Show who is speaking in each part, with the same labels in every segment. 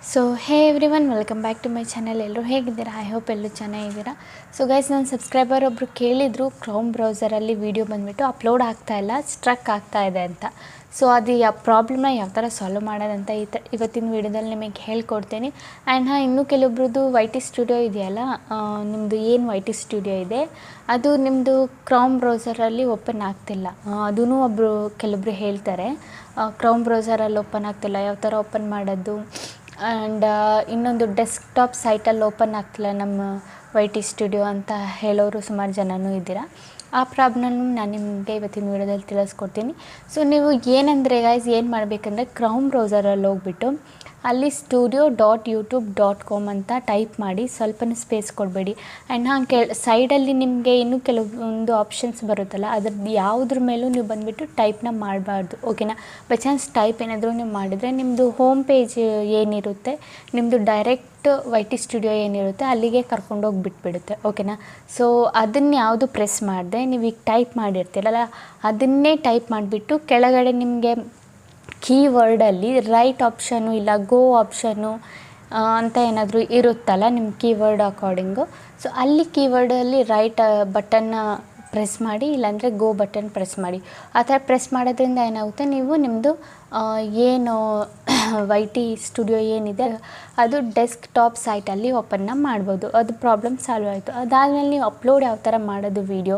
Speaker 1: So hey everyone welcome back to my channel. ಎಲ್ಲರೂ ಹೇಗಿದ್ದೀರಾ? I hope ಎಲ್ಲರೂ ಚೆನ್ನಾಗಿದ್ದೀರಾ. ಸೊ ಗೈಸ್, ನನ್ನ ಸಬ್ಸ್ಕ್ರೈಬರ್ ಒಬ್ಬರು ಕೇಳಿದರು ಕ್ರೋಮ್ ಬ್ರೌಸರಲ್ಲಿ ವೀಡಿಯೋ ಬಂದುಬಿಟ್ಟು ಅಪ್ಲೋಡ್ ಆಗ್ತಾಯಿಲ್ಲ, ಸ್ಟ್ರಕ್ ಆಗ್ತಾಯಿದೆ ಅಂತ. ಸೊ ಅದು ಪ್ರಾಬ್ಲಮ್ನ ಯಾವ ಥರ ಸಾಲ್ವ್ ಮಾಡೋದಂತ ಇವತ್ತಿನ ವೀಡಿಯೋದಲ್ಲಿ ನಿಮಗೆ ಹೇಳ್ಕೊಡ್ತೀನಿ. ಆ್ಯಂಡ್ ಇನ್ನೂ ಕೆಲವೊಬ್ರದ್ದು ವೈ ಟಿ ಸ್ಟುಡಿಯೋ ಇದೆಯಲ್ಲ, ನಿಮ್ಮದು ಏನು ವೈ ಟಿ ಸ್ಟುಡಿಯೋ ಇದೆ ಅದು ನಿಮ್ಮದು ಕ್ರೋಮ್ ಬ್ರೌಸರಲ್ಲಿ ಓಪನ್ ಆಗ್ತಿಲ್ಲ. ಅದೂ ಕೆಲವೊಬ್ರು ಹೇಳ್ತಾರೆ ಕ್ರೋಮ್ ಬ್ರೌಸರಲ್ಲಿ ಓಪನ್ ಆಗ್ತಿಲ್ಲ, ಯಾವ ಥರ ಓಪನ್ ಮಾಡೋದು. ಆ್ಯಂಡ್ ಇನ್ನೊಂದು ಡೆಸ್ಕ್ಟಾಪ್ ಸೈಟಲ್ಲಿ ಓಪನ್ ಆಗ್ತಿಲ್ಲ ನಮ್ಮ ವೈ ಟಿ ಸ್ಟುಡಿಯೋ ಅಂತ ಹೇಳೋರು ಸುಮಾರು ಜನನೂ ಇದ್ದೀರಾ. ಆ ಪ್ರಾಬ್ಲಮ್ನ ನಾನು ನಿಮಗೆ ಇವತ್ತಿನ ವೀಡಿಯೋದಲ್ಲಿ ತಿಳಿಸ್ಕೊಡ್ತೀನಿ. ಸೊ ನೀವು ಏನಂದರೆ ಗೈಸ್, ಏನು ಮಾಡಬೇಕಂದ್ರೆ ಕ್ರೋಮ್ ಬ್ರೌಸರಲ್ಲಿ ಹೋಗ್ಬಿಟ್ಟು ಅಲ್ಲಿ studio.youtube.com ಅಂತ ಟೈಪ್ ಮಾಡಿ, ಸ್ವಲ್ಪನೂ ಸ್ಪೇಸ್ ಕೊಡಬೇಡಿ. ಆ್ಯಂಡ್ ಸೈಡಲ್ಲಿ ನಿಮಗೆ ಇನ್ನೂ ಕೆಲವೊಂದು ಆಪ್ಷನ್ಸ್ ಬರುತ್ತಲ್ಲ, ಅದ್ರದ್ದು ಯಾವುದ್ರ ಮೇಲೂ ನೀವು ಬಂದುಬಿಟ್ಟು ಟೈಪ್ನ ಮಾಡಬಾರ್ದು, ಓಕೆನಾ. ಬೈ ಚಾನ್ಸ್ ಟೈಪ್ ಏನಾದರೂ ನೀವು ಮಾಡಿದರೆ ನಿಮ್ಮದು ಹೋಮ್ ಪೇಜ್ ಏನಿರುತ್ತೆ, ನಿಮ್ಮದು ಡೈರೆಕ್ಟ್ ವೈ ಟಿ ಸ್ಟುಡಿಯೋ ಏನಿರುತ್ತೆ ಅಲ್ಲಿಗೆ ಕರ್ಕೊಂಡೋಗಿ ಬಿಟ್ಬಿಡುತ್ತೆ, ಓಕೆನಾ. ಸೊ ಅದನ್ನು ಯಾವುದು ಪ್ರೆಸ್ ಮಾಡಿದೆ, ನೀವೀಗ ಟೈಪ್ ಮಾಡಿರ್ತೀರಲ್ಲ ಅದನ್ನೇ ಟೈಪ್ ಮಾಡಿಬಿಟ್ಟು ಕೆಳಗಡೆ ನಿಮಗೆ ಕೀವರ್ಡಲ್ಲಿ ರೈಟ್ ಆಪ್ಷನ್ನು ಇಲ್ಲ ಗೋ ಆಪ್ಷನ್ನು ಅಂತ ಏನಾದರೂ ಇರುತ್ತಲ್ಲ ನಿಮ್ಮ ಕೀವರ್ಡ್ ಅಕಾರ್ಡಿಂಗು. ಸೊ ಅಲ್ಲಿ ಕೀವರ್ಡಲ್ಲಿ ರೈಟ್ ಬಟನ್ನ ಪ್ರೆಸ್ ಮಾಡಿ, ಇಲ್ಲಾಂದರೆ ಗೋ ಬಟನ್ ಪ್ರೆಸ್ ಮಾಡಿ. ಆ ಥರ ಪ್ರೆಸ್ ಮಾಡೋದ್ರಿಂದ ಏನಾಗುತ್ತೆ, ನೀವು ನಿಮ್ಮದು ಏನು ವೈ ಟಿ ಸ್ಟುಡಿಯೋ ಏನಿದೆ ಅದು ಡೆಸ್ಕ್ಟಾಪ್ ಸೈಟಲ್ಲಿ ಓಪನ್ನ ಮಾಡ್ಬೋದು. ಅದು ಪ್ರಾಬ್ಲಮ್ ಸಾಲ್ವ್ ಆಯಿತು. ಅದಾದಮೇಲೆ ನೀವು ಅಪ್ಲೋಡ್ ಯಾವ ಥರ ಮಾಡೋದು ವೀಡಿಯೋ,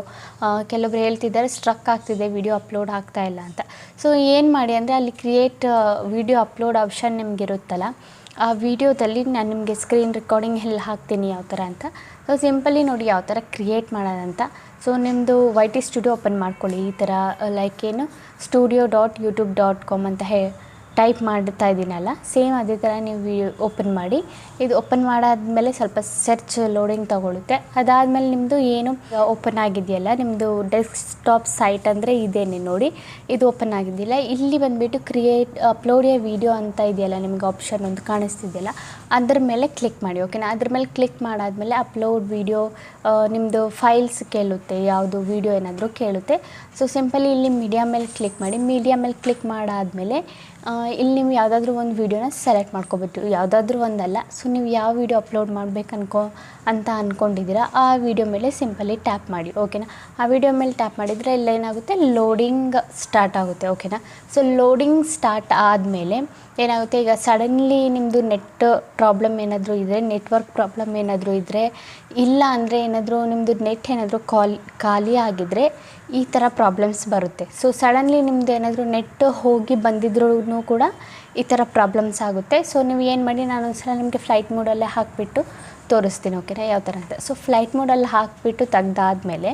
Speaker 1: ಕೆಲವೊಬ್ರು ಹೇಳ್ತಿದ್ದಾರೆ ಸ್ಟ್ರಕ್ ಆಗ್ತಿದೆ, ವೀಡಿಯೋ ಅಪ್ಲೋಡ್ ಆಗ್ತಾಯಿಲ್ಲ ಅಂತ. ಸೊ ಏನು ಮಾಡಿ ಅಂದರೆ ಅಲ್ಲಿ ಕ್ರಿಯೇಟ್ ವೀಡಿಯೋ ಅಪ್ಲೋಡ್ ಆಪ್ಷನ್ ನಿಮಗಿರುತ್ತಲ್ಲ, ಆ ವಿಡಿಯೋದಲ್ಲಿ ನಾನು ನಿಮಗೆ ಸ್ಕ್ರೀನ್ ರೆಕಾರ್ಡಿಂಗ್ ಎಲ್ಲ ಹಾಕ್ತೀನಿ ಯಾವ ಥರ ಅಂತ. ಸೊ ಸಿಂಪಲಿ ನೋಡಿ ಯಾವ ಥರ ಕ್ರಿಯೇಟ್ ಮಾಡೋದಂತ. ಸೊ ನಿಮ್ಮದು ವೈ ಟಿ ಸ್ಟುಡಿಯೋ ಓಪನ್ ಮಾಡ್ಕೊಳ್ಳಿ. ಈ ಥರ ಲೈಕ್ ಏನು studio.youtube.com ಅಂತ ಟೈಪ್ ಮಾಡ್ತಾ ಇದ್ದೀನಲ್ಲ, ಸೇಮ್ ಅದೇ ಥರ ನೀವು ಓಪನ್ ಮಾಡಿ. ಇದು ಓಪನ್ ಮಾಡಾದ್ಮೇಲೆ ಸ್ವಲ್ಪ ಸರ್ಚ್ ಲೋಡಿಂಗ್ ತೊಗೊಳುತ್ತೆ. ಅದಾದಮೇಲೆ ನಿಮ್ಮದು ಏನು ಓಪನ್ ಆಗಿದೆಯಲ್ಲ, ನಿಮ್ಮದು ಡೆಸ್ಕ್ಟಾಪ್ ಸೈಟ್ ಅಂದರೆ ಇದೇನೆ ನೋಡಿ, ಇದು ಓಪನ್ ಆಗಿದೆಯಲ್ಲ, ಇಲ್ಲಿ ಬಂದುಬಿಟ್ಟು ಅಪ್ಲೋಡ್ ಎ ವಿಡಿಯೋ ಅಂತ ಇದೆಯಲ್ಲ, ನಿಮ್ಗೆ ಆಪ್ಷನ್ ಒಂದು ಕಾಣಿಸ್ತಿದೆಯಲ್ಲ, ಅದ್ರ ಮೇಲೆ ಕ್ಲಿಕ್ ಮಾಡಿ, ಓಕೆನಾ. ಅದ್ರ ಮೇಲೆ ಕ್ಲಿಕ್ ಮಾಡಾದಮೇಲೆ ಅಪ್ಲೋಡ್ ವಿಡಿಯೋ ನಿಮ್ಮದು ಫೈಲ್ಸ್ ಕೇಳುತ್ತೆ, ಯಾವುದು ವೀಡಿಯೋ ಏನಾದರೂ ಕೇಳುತ್ತೆ. ಸೊ ಸಿಂಪಲಿ ಇಲ್ಲಿ ಮೀಡಿಯಾ ಮೇಲೆ ಕ್ಲಿಕ್ ಮಾಡಿ. ಮೀಡಿಯಾ ಮೇಲೆ ಕ್ಲಿಕ್ ಮಾಡಾದಮೇಲೆ ಇಲ್ಲಿ ನೀವು ಯಾವುದಾದ್ರೂ ಒಂದು ವೀಡಿಯೋನ ಸೆಲೆಕ್ಟ್ ಮಾಡ್ಕೊಬೇಕು, ಯಾವುದಾದ್ರೂ ಒಂದಲ್ಲ. ಸೊ ನೀವು ಯಾವ ವೀಡಿಯೋ ಅಪ್ಲೋಡ್ ಮಾಡಬೇಕು ಅಂತ ಅಂದ್ಕೊಂಡಿದ್ದೀರಾ ಆ ವಿಡಿಯೋ ಮೇಲೆ ಸಿಂಪಲಿ ಟ್ಯಾಪ್ ಮಾಡಿ, ಓಕೆನಾ. ಆ ವಿಡಿಯೋ ಮೇಲೆ ಟ್ಯಾಪ್ ಮಾಡಿದರೆ ಇಲ್ಲ ಏನಾಗುತ್ತೆ, ಲೋಡಿಂಗ್ ಸ್ಟಾರ್ಟ್ ಆಗುತ್ತೆ, ಓಕೆನಾ. ಸೊ ಲೋಡಿಂಗ್ ಸ್ಟಾರ್ಟ್ ಆದಮೇಲೆ ಏನಾಗುತ್ತೆ, ಈಗ ಸಡನ್ಲಿ ನಿಮ್ಮದು ನೆಟ್ ಪ್ರಾಬ್ಲಮ್ ಏನಾದರೂ ಇದ್ದರೆ, ನೆಟ್ವರ್ಕ್ ಪ್ರಾಬ್ಲಮ್ ಏನಾದರೂ ಇದ್ದರೆ, ಇಲ್ಲ ಅಂದರೆ ಏನಾದರೂ ನಿಮ್ಮದು ನೆಟ್ ಏನಾದರೂ ಖಾಲಿ ಆಗಿದ್ದರೆ ಈ ಥರ ಪ್ರಾಬ್ಲಮ್ಸ್ ಬರುತ್ತೆ. ಸೊ ಸಡನ್ಲಿ ನಿಮ್ಮದು ಏನಾದರೂ ನೆಟ್ ಹೋಗಿ ಬಂದಿದ್ರೂ ಕೂಡ ಈ ಥರ ಪ್ರಾಬ್ಲಮ್ಸ್ ಆಗುತ್ತೆ. ಸೊ ನೀವು ಏನು ಮಾಡಿ, ನಾನು ಒಂದ್ಸಲ ನಿಮಗೆ ಫ್ಲೈಟ್ ಮೋಡಲ್ಲೇ ಹಾಕಿಬಿಟ್ಟು ತೋರಿಸ್ತೀನಿ, ಓಕೆನಾ, ಯಾವ ಥರ ಅಂತ. ಸೊ ಫ್ಲೈಟ್ ಮೋಡಲ್ಲಿ ಹಾಕಿಬಿಟ್ಟು ತೆಗ್ದಾದ್ಮೇಲೆ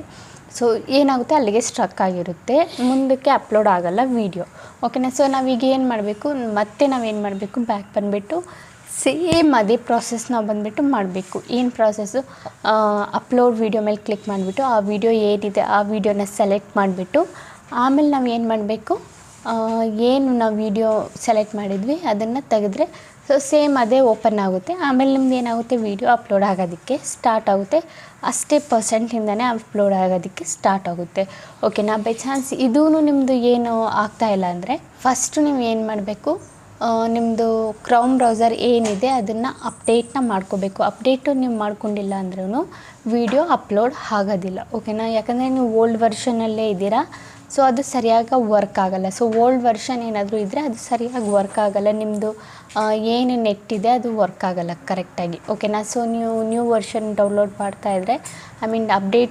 Speaker 1: ಸೊ ಏನಾಗುತ್ತೆ, ಅಲ್ಲಿಗೆ ಸ್ಟ್ರಕ್ ಆಗಿರುತ್ತೆ, ಮುಂದಕ್ಕೆ ಅಪ್ಲೋಡ್ ಆಗೋಲ್ಲ ವೀಡಿಯೋ, ಓಕೆನಾ. ಸೊ ನಾವೀಗ ಏನು ಮಾಡಬೇಕು, ಮತ್ತೆ ನಾವೇನು ಮಾಡಬೇಕು, ಬ್ಯಾಕ್ ಬಂದುಬಿಟ್ಟು ಸೇಮ್ ಅದೇ ಪ್ರಾಸೆಸ್ ನಾವು ಬಂದುಬಿಟ್ಟು ಮಾಡಬೇಕು. ಏನು ಪ್ರಾಸೆಸ್ಸು, ಅಪ್ಲೋಡ್ ವೀಡಿಯೋ ಮೇಲೆ ಕ್ಲಿಕ್ ಮಾಡಿಬಿಟ್ಟು ಆ ವಿಡಿಯೋ ಏನಿದೆ ಆ ವಿಡಿಯೋನ ಸೆಲೆಕ್ಟ್ ಮಾಡಿಬಿಟ್ಟು ಆಮೇಲೆ ನಾವು ಏನು ಮಾಡಬೇಕು, ಏನು ನಾವು ವಿಡಿಯೋ ಸೆಲೆಕ್ಟ್ ಮಾಡಿದ್ವಿ ಅದನ್ನು ತೆಗೆದ್ರೆ ಸೊ ಸೇಮ್ ಅದೇ ಓಪನ್ ಆಗುತ್ತೆ. ಆಮೇಲೆ ನಿಮ್ದು ಏನಾಗುತ್ತೆ, ವೀಡಿಯೋ ಅಪ್ಲೋಡ್ ಆಗೋದಕ್ಕೆ ಸ್ಟಾರ್ಟ್ ಆಗುತ್ತೆ. ಅಷ್ಟೇ ಪರ್ಸೆಂಟಿಂದನೇ ಅಪ್ಲೋಡ್ ಆಗೋದಕ್ಕೆ ಸ್ಟಾರ್ಟ್ ಆಗುತ್ತೆ, ಓಕೆನಾ. ಬೈ ಚಾನ್ಸ್ ಇದೂ ನಿಮ್ಮದು ಏನು ಆಗ್ತಾಯಿಲ್ಲ ಅಂದರೆ ಫಸ್ಟು ನೀವು ಏನು ಮಾಡಬೇಕು, ನಿಮ್ಮದು ಕ್ರೋಮ್ ಬ್ರೌಸರ್ ಏನಿದೆ ಅದನ್ನು ಅಪ್ಡೇಟ್ನ ಮಾಡ್ಕೋಬೇಕು. ಅಪ್ಡೇಟು ನೀವು ಮಾಡ್ಕೊಂಡಿಲ್ಲ ಅಂದ್ರೂ ವೀಡಿಯೋ ಅಪ್ಲೋಡ್ ಆಗೋದಿಲ್ಲ, ಓಕೆನಾ. ಯಾಕಂದರೆ ನೀವು ಓಲ್ಡ್ ವರ್ಷನಲ್ಲೇ ಇದ್ದೀರಾ, ಸೊ ಅದು ಸರಿಯಾಗಿ ವರ್ಕ್ ಆಗೋಲ್ಲ. ಸೊ ಓಲ್ಡ್ ವರ್ಷನ್ ಏನಾದರೂ ಇದ್ದರೆ ಅದು ಸರಿಯಾಗಿ ವರ್ಕ್ ಆಗೋಲ್ಲ, ನಿಮ್ಮದು ಏನು ನೆಟ್ ಇದೆ ಅದು ವರ್ಕ್ ಆಗೋಲ್ಲ ಕರೆಕ್ಟಾಗಿ, ಓಕೆನಾ. ಸೊ ನೀವು ನ್ಯೂ ವರ್ಷನ್ ಡೌನ್ಲೋಡ್ ಮಾಡ್ತಾಯಿದ್ರೆ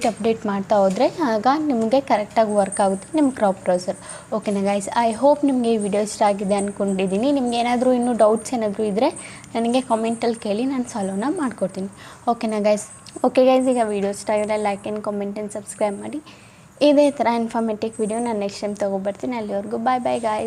Speaker 1: ಅಪ್ಡೇಟ್ ಮಾಡ್ತಾ ಹೋದರೆ ಆಗ ನಿಮಗೆ ಕರೆಕ್ಟಾಗಿ ವರ್ಕ್ ಆಗುತ್ತೆ ನಿಮ್ಮ ಕ್ರೋಮ್ ಬ್ರೌಸರ್, ಓಕೆನಾ ಗೈಸ್. ಐ ಹೋಪ್ ನಿಮಗೆ ಈ ವಿಡಿಯೋ ಇಷ್ಟ ಆಗಿದೆ ಅಂದ್ಕೊಂಡಿದ್ದೀನಿ. ನಿಮ್ಗೆ ಏನಾದರೂ ಇನ್ನೂ ಡೌಟ್ಸ್ ಏನಾದರೂ ಇದ್ದರೆ ನನಗೆ ಕಾಮೆಂಟಲ್ಲಿ ಕೇಳಿ, ನಾನು ಸಾಲ್ವ್ನ ಮಾಡ್ಕೊಡ್ತೀನಿ, ಓಕೆನಾ ಗೈಸ್. ಓಕೆ ಗೈಸ್, ಈಗ ವಿಡಿಯೋ ಇಷ್ಟ ಆಗಿದ್ರೆ like and comment and subscribe ಮಾಡಿ. ಇದೇ ಥರ ಇನ್ಫಾರ್ಮೇಟಿವ್ ವಿಡಿಯೋ ನಾನು ನೆಕ್ಸ್ಟ್ ಟೈಮ್ ತೊಗೊಬರ್ತೀನಿ. ಅಲ್ಲಿವರೆಗೂ ಬಾಯ್ ಬಾಯ್ ಗಾಯ್ಸ್.